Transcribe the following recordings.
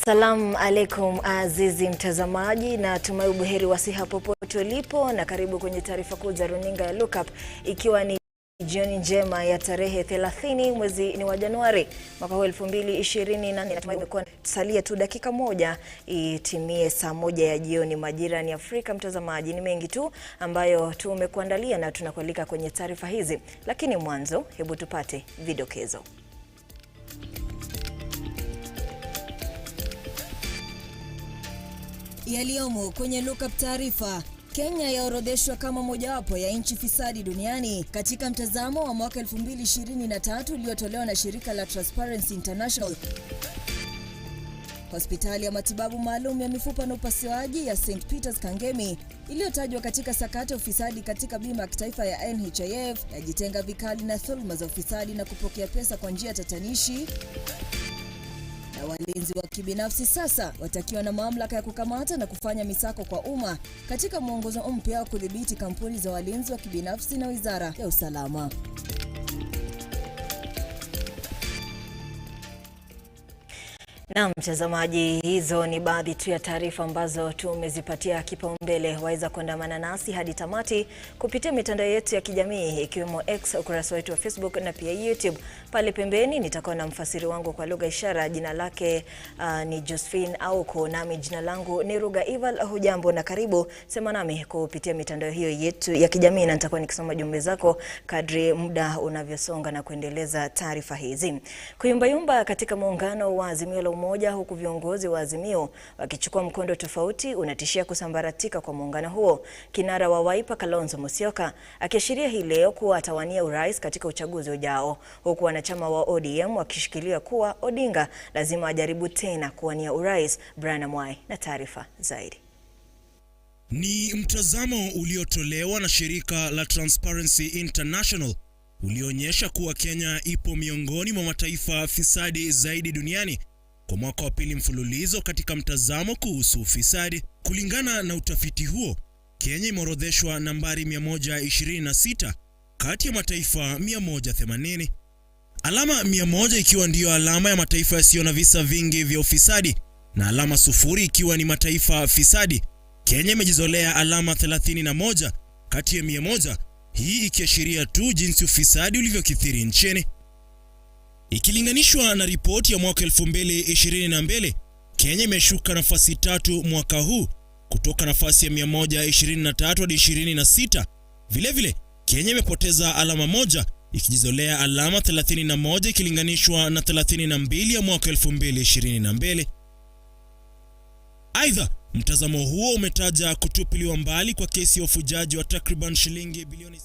Salamu alaikum azizi mtazamaji, na tumai buheri wa siha popote ulipo, na karibu kwenye taarifa kuu za runinga ya Lookuptv, ikiwa ni jioni njema ya tarehe 30 mwezi ni wa Januari mwaka 2024. Natumai imekuwa salia tu dakika moja itimie saa 1 ya jioni majira ni Afrika. Mtazamaji, ni mengi tu ambayo tumekuandalia na tunakualika kwenye taarifa hizi, lakini mwanzo hebu tupate vidokezo. Yaliyomo kwenye Lookuptv taarifa. Kenya yaorodheshwa kama mojawapo ya nchi fisadi duniani katika mtazamo wa mwaka 2023 uliotolewa na shirika la Transparency International. Hospitali ya matibabu maalum ya mifupa na upasuaji ya St. Peter's Kangemi iliyotajwa katika sakata ufisadi katika bima ya kitaifa ya NHIF yajitenga vikali na dhuluma za ufisadi na kupokea pesa kwa njia tatanishi. Na walinzi wa kibinafsi sasa watakiwa na mamlaka ya kukamata na kufanya misako kwa umma katika mwongozo mpya wa kudhibiti kampuni za walinzi wa kibinafsi na Wizara ya Usalama. Na mtazamaji, hizo ni baadhi tu ya taarifa ambazo tumezipatia kipaumbele. Waweza kuandamana nasi hadi tamati kupitia mitandao yetu ya kijamii ikiwemo X, ukurasa wetu wa Facebook na pia YouTube. Pale pembeni nitakuwa na mfasiri wangu kwa lugha ishara, jina lake ni Josephine Auko, nami jina langu ni Ruga Ival. Hujambo na karibu, sema nami kupitia mitandao hiyo yetu ya kijamii, na nitakuwa nikisoma jumbe zako kadri muda unavyosonga na kuendeleza taarifa hizi. Kuyumbayumba katika muungano wa Azimio la Umoja, huku viongozi wa Azimio wakichukua mkondo tofauti, unatishia kusambaratika kwa muungano huo. Kinara wa Wiper Kalonzo Musyoka akiashiria hii leo kuwa atawania urais katika uchaguzi ujao, huku wanachama wa ODM wakishikilia kuwa Odinga lazima ajaribu tena kuwania urais. Brian Mwai na taarifa zaidi. Ni mtazamo uliotolewa na shirika la Transparency International ulionyesha kuwa Kenya ipo miongoni mwa mataifa fisadi zaidi duniani kwa mwaka wa pili mfululizo katika mtazamo kuhusu ufisadi. Kulingana na utafiti huo, Kenya imeorodheshwa nambari 126 kati ya mataifa 180. Alama 100 ikiwa ndiyo alama ya mataifa yasiyo na visa vingi vya ufisadi na alama 0 ikiwa ni mataifa fisadi. Kenya imejizolea alama 31 kati ya 100, hii ikiashiria tu jinsi ufisadi ulivyokithiri nchini. Ikilinganishwa na ripoti ya mwaka 2022, Kenya imeshuka nafasi 3 mwaka huu kutoka nafasi ya 123 hadi 26. Vilevile, Kenya imepoteza alama 1 ikijizolea alama 31 ikilinganishwa na 32 ya mwaka 2022. Aidha, mtazamo huo umetaja kutupiliwa mbali kwa kesi ya ufujaji wa takriban shilingi bilioni.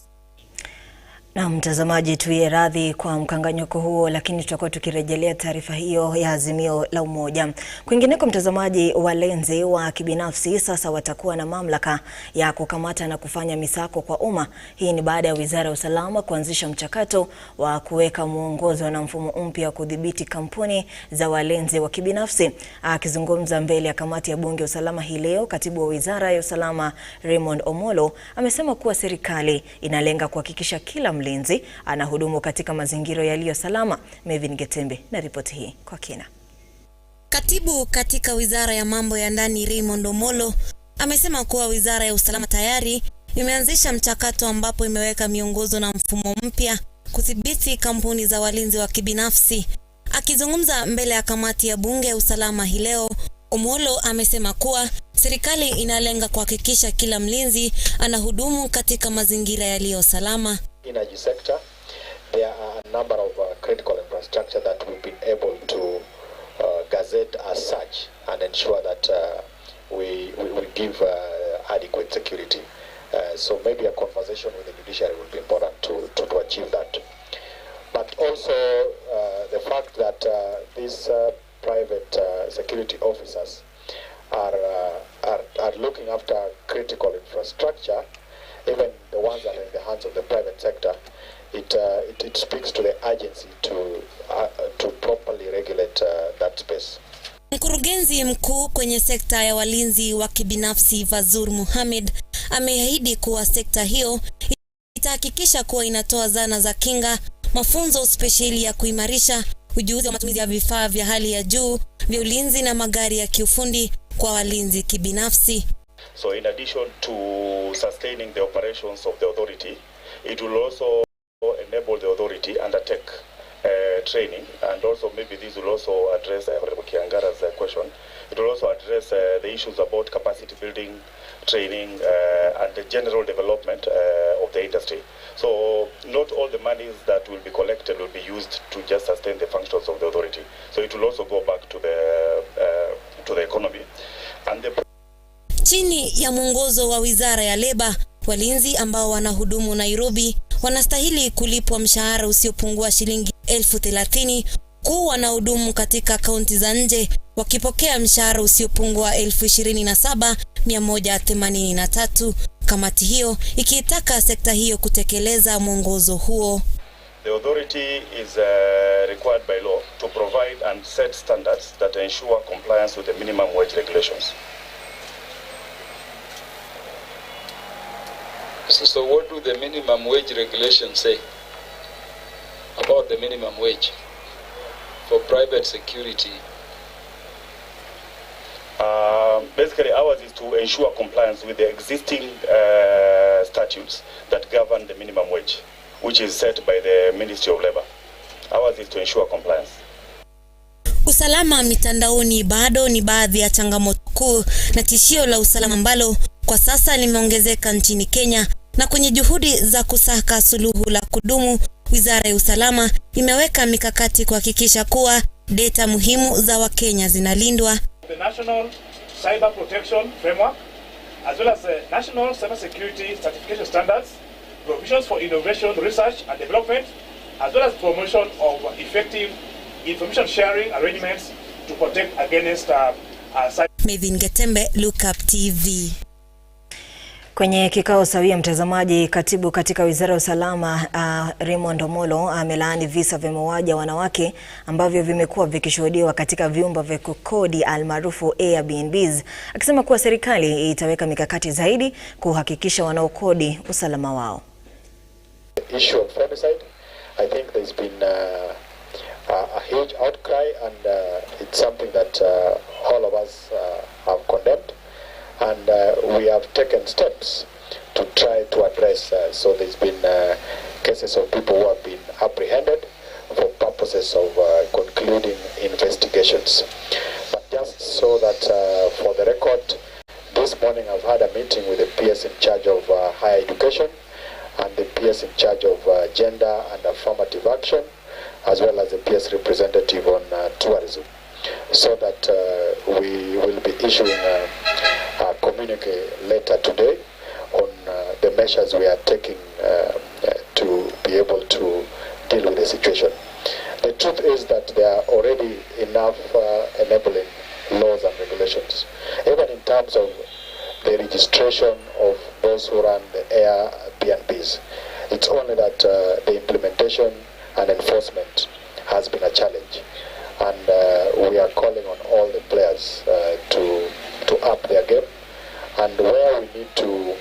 Na mtazamaji, tuwe radhi kwa mkanganyiko huo, lakini tutakuwa tukirejelea taarifa hiyo ya Azimio la Umoja. Kwingineko mtazamaji, walinzi wa kibinafsi sasa watakuwa na mamlaka ya kukamata na kufanya misako kwa umma. Hii ni baada ya Wizara ya Usalama kuanzisha mchakato wa kuweka mwongozo na mfumo mpya wa kudhibiti kampuni za walinzi wa kibinafsi. Akizungumza mbele ya kamati ya bunge ya usalama hii leo, katibu wa Wizara ya Usalama Raymond Omolo amesema kuwa serikali inalenga kuhakikisha kila mlinzi anahudumu katika mazingira yaliyo salama. Mevin Getembe na ripoti hii kwa kina. Katibu katika Wizara ya Mambo ya Ndani Raymond Omolo amesema kuwa Wizara ya Usalama tayari imeanzisha mchakato ambapo imeweka miongozo na mfumo mpya kudhibiti kampuni za walinzi wa kibinafsi. Akizungumza mbele ya kamati ya bunge ya usalama hii leo, Omolo amesema kuwa serikali inalenga kuhakikisha kila mlinzi anahudumu katika mazingira yaliyo salama. Energy sector, there are a number of critical infrastructure that we've been able to gazette as such and ensure that we give adequate security. So maybe a conversation with the judiciary will be important to achieve that. But also the fact that these private security officers are looking after critical infrastructure, even the ones that are in the hands of the private sector, it speaks to the agency to properly regulate that space. Mkurugenzi mkuu kwenye sekta ya walinzi wa kibinafsi Vazur Mohamed ameahidi kuwa sekta hiyo itahakikisha kuwa inatoa zana za kinga, mafunzo spesheli ya kuimarisha ujuzi wa matumizi ya vifaa vya hali ya juu vya ulinzi na magari ya kiufundi kwa walinzi kibinafsi. So in addition to sustaining the operations of the authority, it will also enable the authority undertake training, and also maybe this will also address Honorable Kiangara's question. It will also address the issues about capacity building, training, and the general development of the industry. So not all the monies that will be collected will be used to just sustain the functions of the authority. So it will also go back to the economy. And the chini ya mwongozo wa Wizara ya Leba, walinzi ambao wanahudumu Nairobi wanastahili kulipwa mshahara usiopungua shilingi 30,000, kwa wanahudumu katika kaunti za nje wakipokea mshahara usiopungua 27,183. Kamati hiyo ikiitaka sekta hiyo kutekeleza mwongozo huo. The authority is required by law to provide and set standards that ensure compliance with the minimum wage regulations. So what do the minimum wage regulations say about the minimum wage for private security? Basically, ours is to ensure compliance with the existing statutes that govern the minimum wage, which is set by the Ministry of Labor. Ours is to ensure compliance. Usalama mitandaoni bado ni baadhi ya changamoto kuu na tishio la usalama ambalo kwa sasa limeongezeka nchini Kenya, na kwenye juhudi za kusaka suluhu la kudumu, Wizara ya Usalama imeweka mikakati kuhakikisha kuwa data muhimu za Wakenya zinalindwa. The National Cyber Protection Framework, as well as the National Cyber Security Certification Standards, provisions for innovation, research and development, as well as promotion of effective information sharing arrangements to protect against cyber. Mevin Getembe, Lookuptv. Kwenye kikao sawia mtazamaji, katibu katika Wizara ya Usalama Raymond Omolo amelaani visa vya mauaji ya wanawake ambavyo vimekuwa vikishuhudiwa katika vyumba vya kukodi almaarufu Airbnbs, akisema kuwa serikali itaweka mikakati zaidi kuhakikisha wanaokodi usalama wao. Issue of femicide, I think there's been a huge outcry, and it's something that all of us have condemned. And we have taken steps to try to address. So there's been cases of people who have been apprehended for purposes of concluding investigations. But just so that for the record, this morning I've had a meeting with the PS in charge of higher education and the PS in charge of gender and affirmative action, as well as the PS representative on tourism, so that we will be issuing a communique later today on the measures we are taking to be able to deal with the situation. The truth is that there are already enough enabling laws and regulations, even in terms of the registration of those who run the Airbnbs. It's only that the implementation and enforcement has been a challenge, and we are calling on all the players to up their game, and where we need to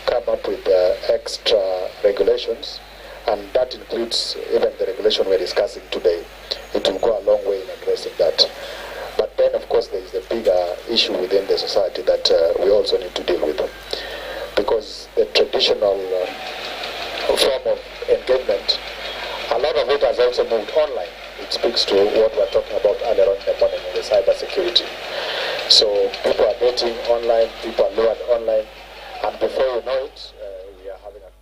come up with extra regulations, and that includes even the regulation we're discussing today. It will go a long way in addressing that. But then, of course, there is the bigger issue within the society that we also need to deal with, because the traditional form of engagement, a lot of it has also moved online. It speaks to what we're talking about earlier on in the morning in the cyber security. So people are dating online, people are lured online, and before you know it, we are having a crisis.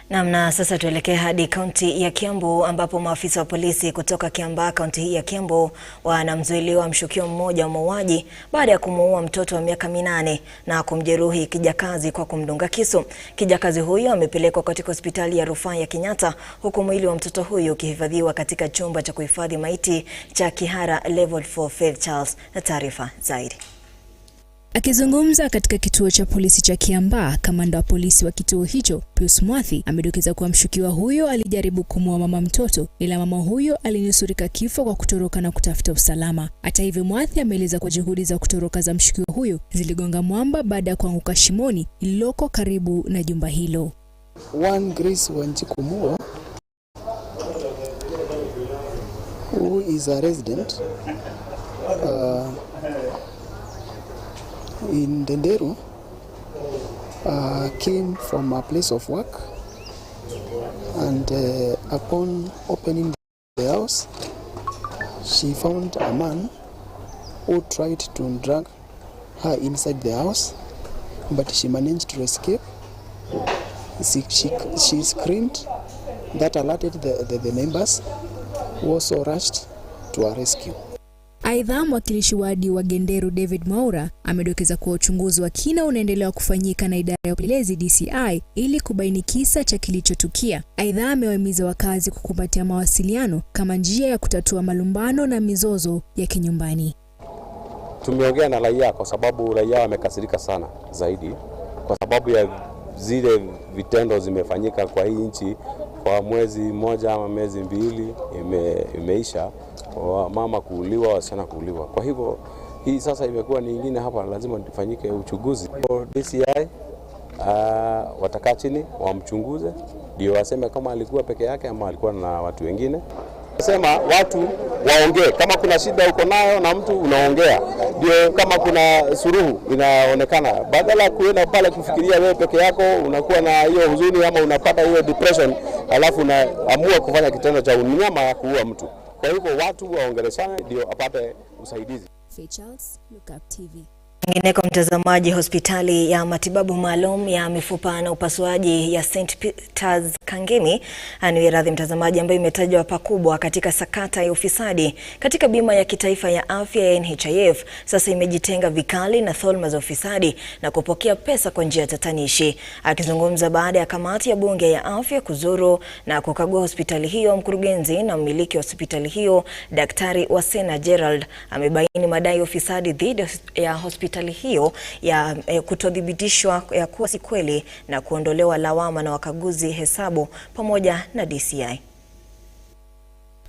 Na sasa tuelekee hadi kaunti ya Kiambu, ambapo maafisa wa polisi kutoka Kiambaa, kaunti hii ya Kiambu, wanamzuiliwa mshukiwa mmoja wa mauaji baada ya kumuua mtoto wa miaka 8 na kumjeruhi kijakazi kwa kumdunga kisu. Kijakazi huyo amepelekwa katika hospitali ya rufaa ya Kenyatta, huku mwili wa mtoto huyo ukihifadhiwa katika chumba cha kuhifadhi maiti cha Kihara Level 4 Faith Charles. Na taarifa zaidi. Akizungumza katika kituo cha polisi cha Kiambaa, kamanda wa polisi wa kituo hicho, Pius Mwathi, amedokeza kuwa mshukiwa huyo alijaribu kumuua mama mtoto, ila mama huyo alinusurika kifo kwa kutoroka na kutafuta usalama. Hata hivyo, Mwathi ameeleza kwa juhudi za kutoroka za mshukiwa huyo ziligonga mwamba baada ya kuanguka shimoni lililoko karibu na jumba hilo. One Grace Wanjikumuo who is a resident in Denderu, came from a place of work, and upon opening the house, she found a man who tried to drag her inside the house, but she managed to escape. She screamed. That alerted the neighbors, who also rushed to her rescue. Aidha, mwakilishi wadi wa Genderu David Mwaura amedokeza kuwa uchunguzi wa kina unaendelea kufanyika na idara ya upelelezi DCI ili kubaini kisa cha kilichotukia. Aidha, amewahimiza wakazi kukumbatia mawasiliano kama njia ya kutatua malumbano na mizozo ya kinyumbani. Tumeongea na raia kwa sababu raia wamekasirika sana zaidi kwa sababu ya zile vitendo zimefanyika kwa hii nchi kwa mwezi mmoja ama miezi mbili imeisha, mama kuuliwa, wasichana kuuliwa. Kwa hivyo hii sasa imekuwa ni nyingine hapa, lazima tufanyike uchunguzi. DCI watakaa chini wamchunguze ndio waseme kama alikuwa peke yake ama alikuwa na watu wengine. Nasema watu waongee, kama kuna shida uko nayo na mtu unaongea, ndio kama kuna suruhu inaonekana. Badala ya kuenda pale kufikiria wewe peke yako, unakuwa na hiyo huzuni ama unapata hiyo depression, alafu unaamua kufanya kitendo cha unyama ya kuua mtu. Kwa hivyo watu waongeleshane ndio apate usaidizi. Lookuptv. Ingineko mtazamaji, hospitali ya matibabu maalum ya mifupa na upasuaji ya St. Peter's Kangemi, radhi mtazamaji, ambayo imetajwa pakubwa katika sakata ya ufisadi katika bima ya kitaifa ya afya ya NHIF, sasa imejitenga vikali na dhuluma za ufisadi na kupokea pesa kwa njia tatanishi. Akizungumza baada ya kamati ya bunge ya afya kuzuru na kukagua hospitali hiyo, mkurugenzi na mmiliki wa hospitali hiyo Daktari Wasena Gerald amebaini madai ya ufisadi dhidi ya hospitali hiyo ya kutodhibitishwa ya kuwa si kweli na kuondolewa lawama na wakaguzi hesabu pamoja na DCI.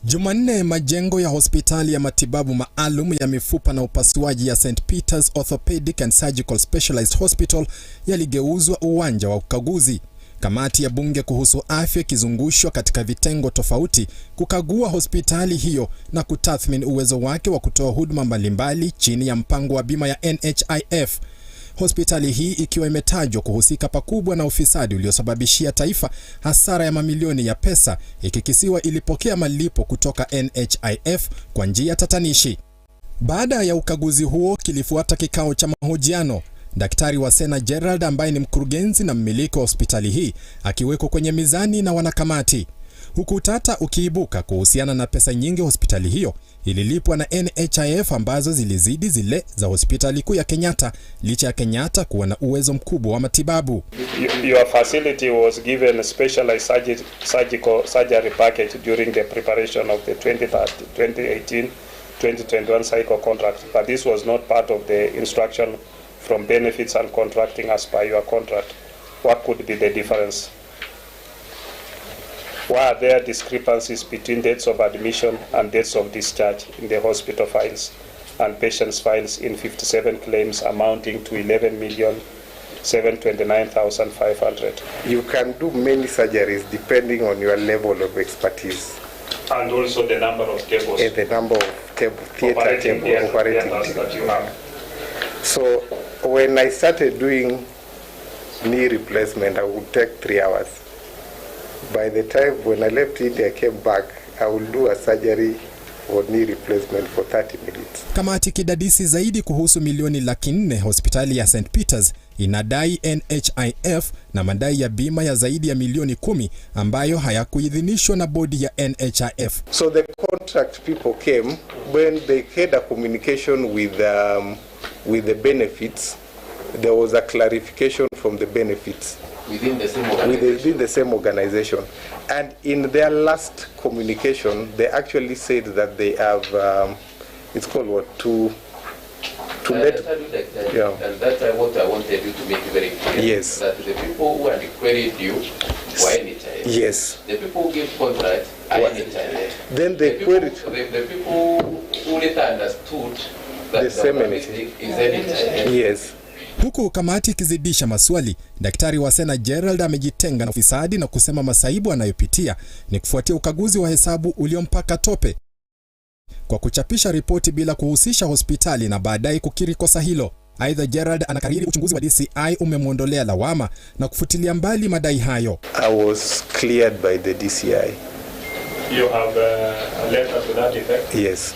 Jumanne, majengo ya hospitali ya matibabu maalum ya mifupa na upasuaji ya St. Peter's Orthopedic and Surgical Specialized Hospital yaligeuzwa uwanja wa ukaguzi. Kamati ya bunge kuhusu afya kizungushwa katika vitengo tofauti kukagua hospitali hiyo na kutathmini uwezo wake wa kutoa huduma mbalimbali chini ya mpango wa bima ya NHIF. Hospitali hii ikiwa imetajwa kuhusika pakubwa na ufisadi uliosababishia taifa hasara ya mamilioni ya pesa, ikikisiwa ilipokea malipo kutoka NHIF kwa njia tatanishi. Baada ya ukaguzi huo kilifuata kikao cha mahojiano. Daktari Wasena Gerald ambaye ni mkurugenzi na mmiliki wa hospitali hii akiweko kwenye mizani na wanakamati, huku utata ukiibuka kuhusiana na pesa nyingi hospitali hiyo ililipwa na NHIF ambazo zilizidi zile za hospitali kuu ya Kenyatta, licha ya Kenyatta kuwa na uwezo mkubwa wa matibabu. Your facility was given a specialized surgery package during the preparation of the 2018-2021 cycle contract, but this was not part of the instruction from benefits and contracting as per your contract. What could be the difference? Why are there discrepancies between dates of admission and dates of discharge in the hospital files and patients' files in 57 claims amounting to 11,729,500? You can do many surgeries depending on your level of expertise. And also the number of tables. And the number of operating tables. So when I started doing knee replacement, I would take 3 hours. By the time when I left India, I came back, I will do a surgery for knee replacement for 30 minutes. Kamati kidadisi zaidi kuhusu milioni 400 hospitali ya St. Peter's inadai NHIF na madai ya bima ya zaidi ya milioni 10 ambayo hayakuidhinishwa na bodi ya NHIF. So the contract people came when they had a communication with the benefits. There was a clarification from the benefits within the same organization, and in their last communication they actually said that they have it's called what to let yeah. And that's what I wanted you to make very clear. Yes. That the people who had queried you were NHIF. Yes. The people who gave contract are NHIF. Then they queried. The people who later understood that the same mistake is NHIF. Yes. Huku kamati ikizidisha maswali, Daktari Wasena Gerald amejitenga na ufisadi na kusema masaibu anayopitia ni kufuatia ukaguzi wa hesabu uliompaka tope. kwa kuchapisha ripoti bila kuhusisha hospitali na baadaye kukiri kosa hilo. Aidha, Gerald anakariri uchunguzi wa DCI umemwondolea lawama na kufutilia mbali madai hayo. I was cleared by the DCI. You have a letter to that effect? Yes.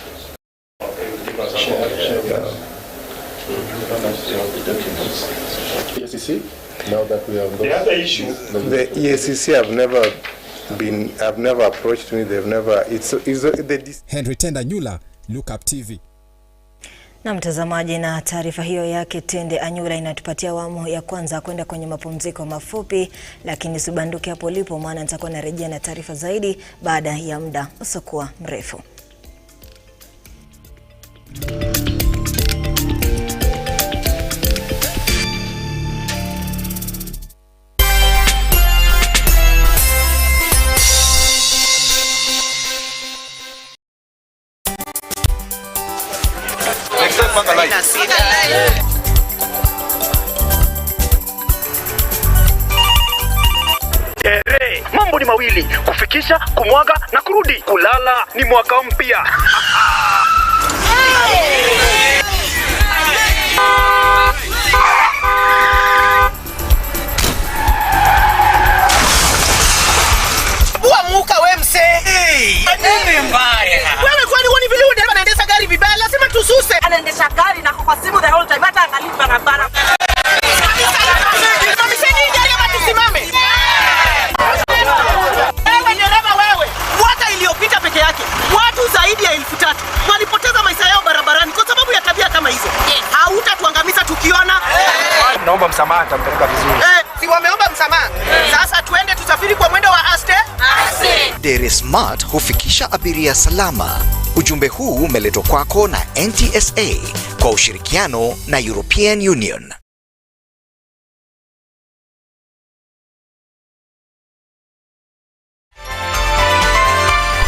EACC, now that we have the other issue, the EACC have never approached me. They've never. Henry Tenda Nyula, Lookuptv. Na mtazamaji, na taarifa hiyo yake Tende Anyula inatupatia awamu ya kwanza kwenda kwenye mapumziko mafupi, lakini usibanduke hapo ulipo, maana nitakuwa narejea na taarifa zaidi baada ya muda usiokuwa mrefu. Mambo ni mawili: kufikisha, kumwaga na kurudi. Kulala ni mwaka mpya. Muka we mse. Nini mbaya? Wewe kwani wani vile dereva anaendesha gari vibaya? Lazima tususe. Anaendesha gari na kwa simu the whole time, hata angalia barabara. Mamisheni gari ama tusimame. Wewe dereva wewe. Mwaka iliyopita peke yake watu zaidi ya 3,000 walipoteza maisha yao barabarani kwa sababu ya tabia kama hizo. Hautatuangamiza tukiona. Naomba msamaha, nitampeleka vizuri. Si wameomba msamaha. Sasa tuende tusafiri kwa mwendo wa aste. Dere Smart hufikisha abiria salama. Ujumbe huu umeletwa kwako na NTSA kwa ushirikiano na European Union.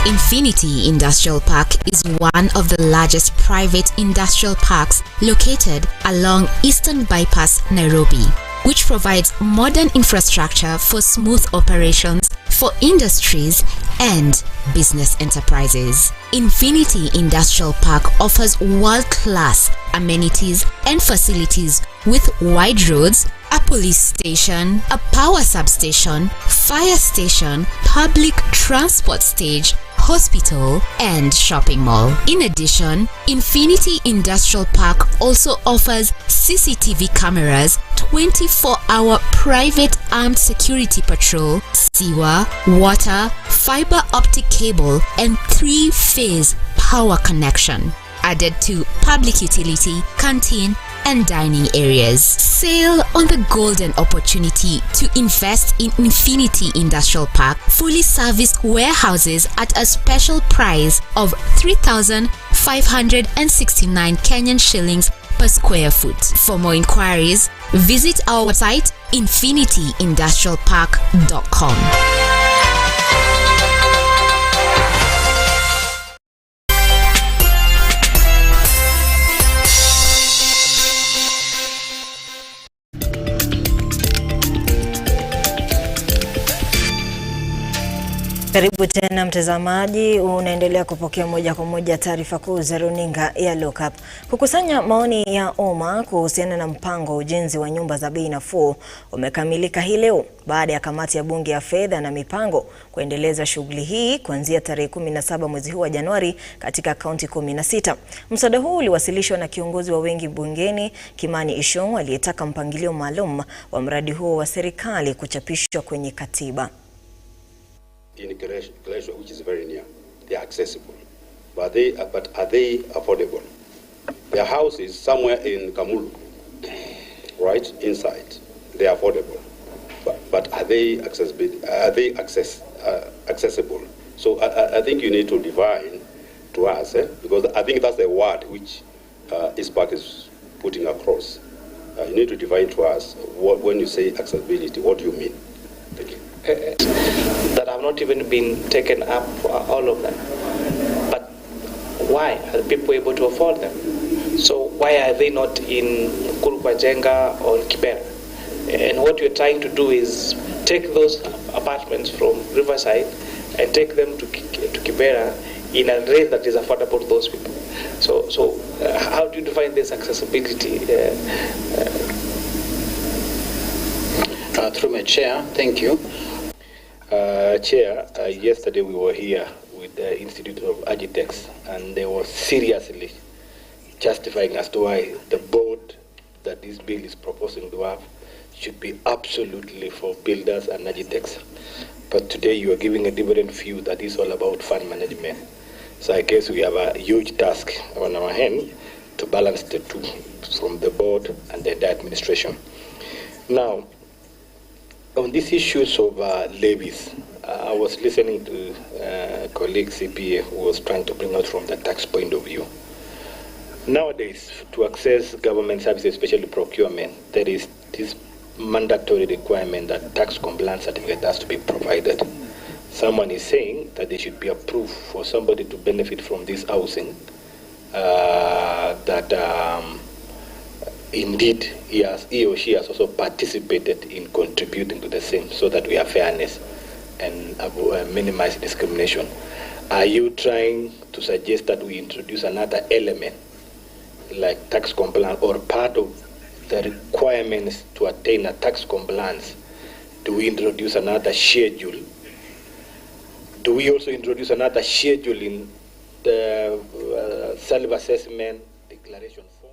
Infinity Industrial Park is one of the largest private industrial parks located along Eastern Bypass, Nairobi, which provides modern infrastructure for smooth operations for industries and business enterprises. Infinity Industrial Park offers world-class amenities and facilities with wide roads, a police station, a power substation, fire station, public transport stage, hospital, and shopping mall. In addition, Infinity Industrial Park also offers CCTV cameras, 24-hour private armed security patrol, sewer, water, fiber optic cable, and 3-phase power connection, added to public utility, canteen, and dining areas. Sail on the golden opportunity to invest in Infinity Industrial Park, fully serviced warehouses at a special price of 3,569 Kenyan shillings per square foot. For more inquiries, visit our website infinityindustrialpark.com. Karibu tena mtazamaji, unaendelea kupokea moja kwa moja taarifa kuu za runinga ya Lookup. Kukusanya maoni ya umma kuhusiana na mpango wa ujenzi wa nyumba za bei nafuu umekamilika hii leo baada ya kamati ya bunge ya fedha na mipango kuendeleza shughuli hii kuanzia tarehe 17 mwezi huu wa Januari katika kaunti 16. Mswada huu uliwasilishwa na kiongozi wa wengi bungeni Kimani Ichung'wah aliyetaka mpangilio maalum wa mradi huo wa serikali kuchapishwa kwenye katiba. In Kalonzo, which is very near, they are accessible, but are they affordable? Their house is somewhere in Kamulu, right inside. They are affordable, but are they accessible? Are they accessible? So I think you need to define to us, because I think that's the word which ISPAC is putting across. You need to define to us when you say accessibility, what do you mean? Thank you. That have not even been taken up, all of them. But why are people able to afford them? So why are they not in Kurupajenga or Kibera? And what we're trying to do is take those apartments from Riverside and take them to Kibera in a rate that is affordable to those people. So how do you define this accessibility? Through my chair, thank you. Chair, yesterday we were here with the Institute of Architects, and they were seriously justifying as to why the board that this bill is proposing to have should be absolutely for builders and architects. But today you are giving a different view that is all about fund management. So I guess we have a huge task on our hand to balance the two from the board and the administration. Now, on these issues of levies, I was listening to colleague CPA who was trying to bring out from the tax point of view. Nowadays, to access government services, especially procurement, there is this mandatory requirement that tax compliance certificate has to be provided. Someone is saying that they should be approved for somebody to benefit from this housing, indeed he or she has also participated in contributing to the same, so that we have fairness and minimize discrimination. Are you trying to suggest that we introduce another element like tax compliance, or part of the requirements to attain a tax compliance? Do we introduce another schedule? Do we also introduce another schedule in the self-assessment declaration form?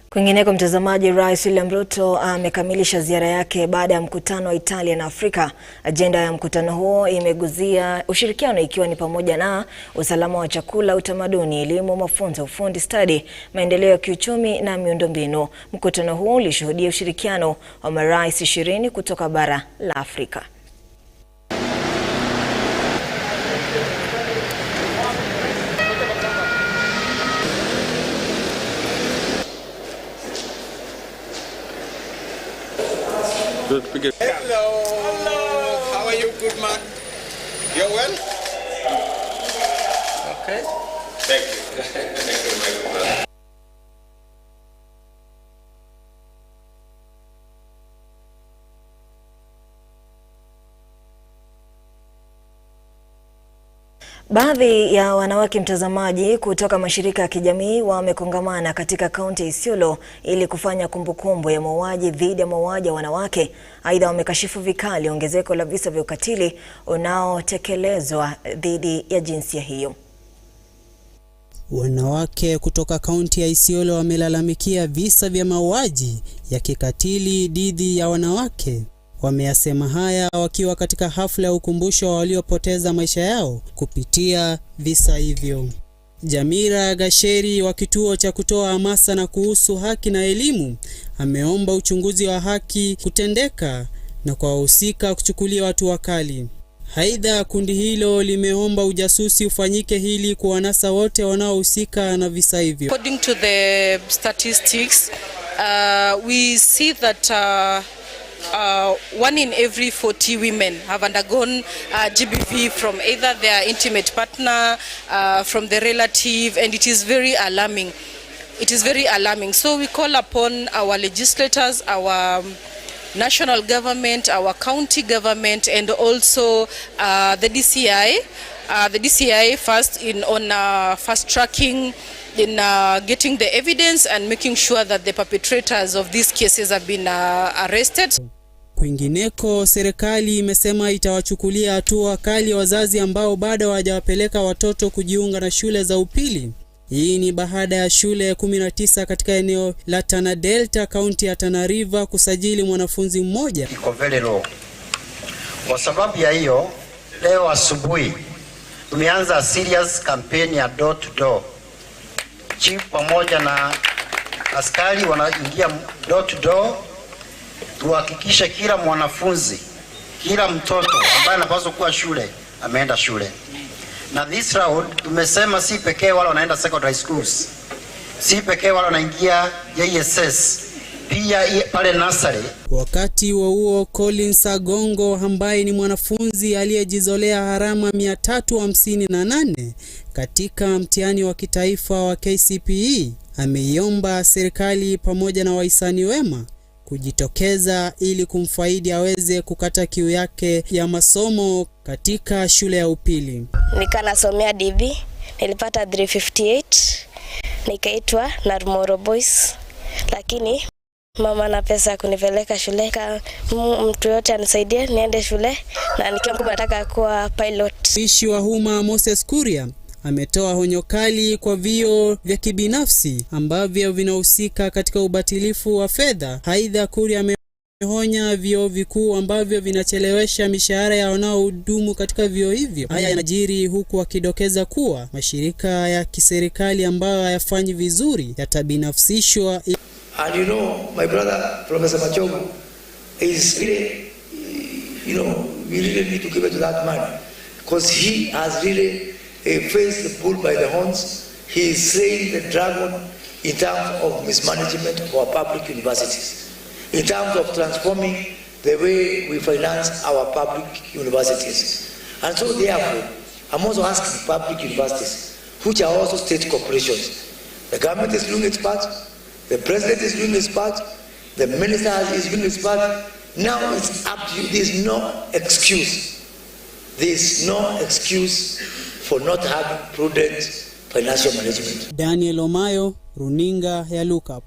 Kwingineko mtazamaji, Rais William RUTO amekamilisha ziara yake baada ya mkutano wa Italia na Afrika. Ajenda ya mkutano huo imeguzia ushirikiano, ikiwa ni pamoja na usalama wa chakula, utamaduni, elimu, mafunzo, ufundi stadi, maendeleo ya kiuchumi na miundombinu. Mkutano huo ulishuhudia ushirikiano wa marais 20 kutoka bara la Afrika. Hello. How are you, good man? You're well? Okay. Thank you. Thank you, my good man. Baadhi ya wanawake mtazamaji kutoka mashirika ya kijamii wamekongamana katika kaunti ya Isiolo ili kufanya kumbukumbu ya mauaji dhidi ya mauaji ya wanawake. Aidha, wamekashifu vikali ongezeko la visa vya ukatili unaotekelezwa dhidi ya jinsia hiyo. Wanawake kutoka kaunti ya Isiolo wamelalamikia visa vya mauaji ya kikatili dhidi ya wanawake. Wameyasema haya wakiwa katika hafla ya ukumbusho wa waliopoteza maisha yao kupitia visa hivyo. Jamira Gasheri wa kituo cha kutoa hamasa na kuhusu haki na elimu ameomba uchunguzi wa haki kutendeka na kwa wahusika kuchukuliwa hatua kali. Aidha, kundi hilo limeomba ujasusi ufanyike ili kuwanasa wote wanaohusika na visa hivyo. According to the statistics, we see that 1 in every 40 women have undergone GBV from either their intimate partner, from the relative, and it is very alarming. It is very alarming. So we call upon our legislators, our national government, our county government, and also the DCI. The DCI first on fast tracking, in getting the evidence and making sure that the perpetrators of these cases have been arrested. Kwingineko, serikali imesema itawachukulia hatua kali wazazi ambao bado hawajawapeleka watoto kujiunga na shule za upili. Hii ni baada ya shule 19 katika eneo la Tana Delta, kaunti ya Tana River kusajili mwanafunzi mmoja. Iko very low. Kwa sababu ya hiyo, leo asubuhi tumeanza serious campaign ya door to door. Chief pamoja na askari wanaingia door to door, tuhakikishe kila mwanafunzi, kila mtoto ambaye anapaswa kuwa shule ameenda shule. Na this round tumesema si pekee wale wanaenda secondary schools, si pekee wale wanaingia JSS, pia pale nursery. Wakati huo Collins Agongo ambaye ni mwanafunzi aliyejizolea harama 358 katika mtihani wa kitaifa wa KCPE ameiomba serikali pamoja na wahisani wema kujitokeza ili kumfaidi aweze kukata kiu yake ya masomo katika shule ya upili. Nikanasomea DB, nilipata 358, nikaitwa Narmoro Boys, lakini mama na pesa ya kunipeleka shule. Mtu yote anisaidie niende shule na nikiwa mkubwa nataka kuwa pilot. Mwishi wa Huma Moses Kuria ametoa honyo kali kwa vio vya kibinafsi ambavyo vinahusika katika ubatilifu wa fedha. Aidha, Kuria amehonya vio vikuu ambavyo vinachelewesha mishahara ya wanaohudumu katika vio hivyo. Haya yanajiri huku akidokeza kuwa mashirika ya kiserikali ambayo hayafanyi vizuri yatabinafsishwa. And you know, my brother, Professor Machogu, is really, we really need to give it to that man. Because he has really faced the bull by the horns. He is slaying the dragon in terms of mismanagement of our public universities. In terms of transforming the way we finance our public universities. And so therefore, I'm also asking public universities, which are also state corporations. The government is doing its part. The president is doing his part. The minister is doing his part. Now it's up to you. There is no excuse. There is no excuse for not having prudent financial management. Daniel Omayo, Runinga ya Lookup.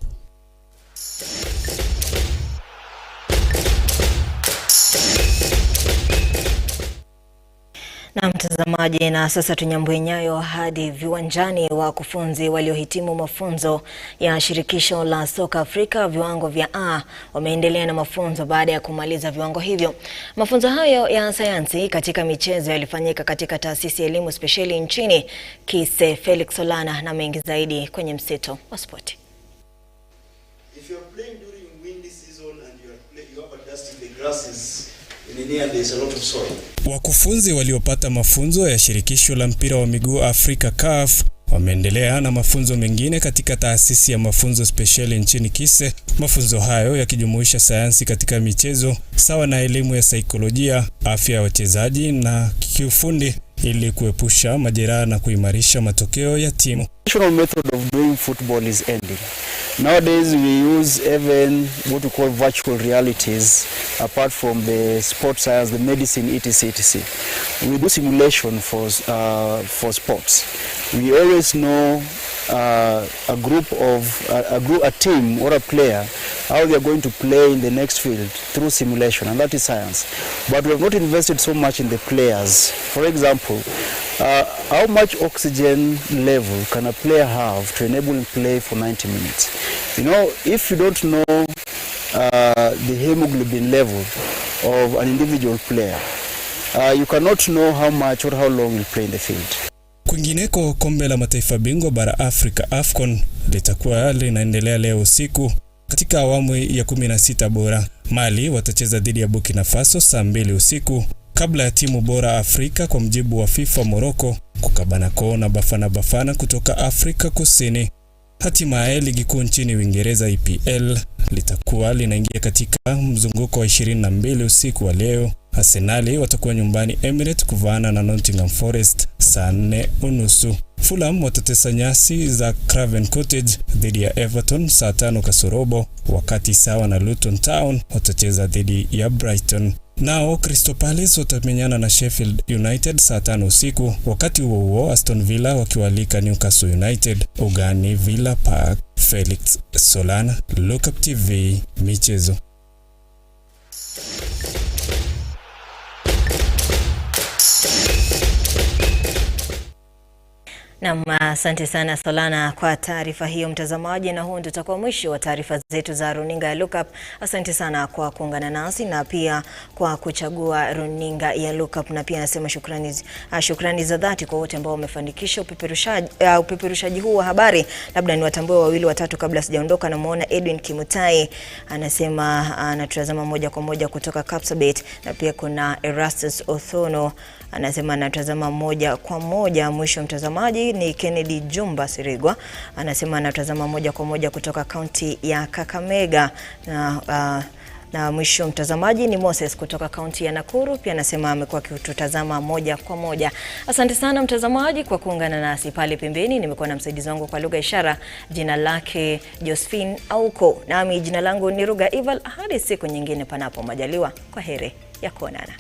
Na mtazamaji, na sasa tunyambue nyayo hadi viwanjani. Wakufunzi waliohitimu mafunzo ya shirikisho la soka Afrika viwango vya A wameendelea na mafunzo baada ya kumaliza viwango hivyo. Mafunzo hayo ya sayansi katika michezo yalifanyika katika taasisi ya elimu spesheli nchini Kise. Felix Solana na mengi zaidi kwenye mseto wa spoti. If you are playing during windy season and you have a dust in the grasses, there's a lot of soil. Wakufunzi waliopata mafunzo ya shirikisho la mpira wa miguu Afrika CAF wameendelea na mafunzo mengine katika taasisi ya mafunzo spesheli nchini Kise. Mafunzo hayo yakijumuisha sayansi katika michezo sawa na elimu ya saikolojia, afya ya wachezaji na kiufundi ili kuepusha majeraha na kuimarisha matokeo ya timu. The traditional method of doing football is ending. Nowadays we use even what we call virtual realities apart from the sports science, the medicine, etc. We do simulation for sports. We always know a team or a player, how they are going to play in the next field through simulation, and that is science. But we have not invested so much in the players. For example, how much oxygen level can a player have to enable him play for 90 minutes? You know, if you don't know the hemoglobin level of an individual player, you cannot know how much or how long he'll play in the field. Kwingineko, kombe la mataifa bingwa bara Afrika AFCON litakuwa linaendelea leo usiku katika awamu ya 16 bora. Mali watacheza dhidi ya Burkina Faso saa 2 usiku kabla ya timu bora Afrika kwa mjibu wa FIFA Morocco kukabana kona Bafana kutoka Afrika Kusini. Hatimaye ligi kuu nchini Uingereza EPL litakuwa linaingia katika mzunguko wa 22 usiku wa leo. Arsenal watakuwa nyumbani Emirates kuvaana na Nottingham Forest saa 4:30. Fulham watatesa nyasi za Craven Cottage dhidi ya Everton saa 5 kasorobo, wakati sawa na Luton Town watacheza dhidi ya Brighton. Nao Crystal Palace watamenyana na Sheffield United saa 5 usiku, wakati huo Aston Villa wakiwalika Newcastle United ugani Villa Park. Felix Solana, Lookuptv, michezo. Na asante sana Solana kwa taarifa hiyo mtazamaji, na huo ndio utakuwa mwisho wa taarifa zetu za runinga ya Lookup. Asante sana kwa kuungana nasi na pia kwa kuchagua runinga ya Lookup, na pia nasema shukrani za dhati kwa wote ambao wamefanikisha upeperushaji huu wa habari. Labda ni watambue wawili watatu kabla sijaondoka. Namuona Edwin Kimutai anasema anatazama moja kwa moja kutoka Kapsabet, na pia kuna Erastus Othono anasema anatazama moja kwa moja. Mwisho mtazamaji ni Kennedy Jumba Sirigwa anasema anatazama moja kwa moja kutoka kaunti ya Kakamega, na Na mwisho mtazamaji ni Moses kutoka kaunti ya Nakuru, pia anasema amekuwa akitutazama moja kwa moja. Asante sana mtazamaji kwa kuungana nasi pale pembeni. Nimekuwa na msaidizi wangu kwa lugha ishara, jina lake Josephine Auko. Nami jina langu ni Ruga Ival. Hadi siku nyingine panapo majaliwa. Kwa heri ya kuonana.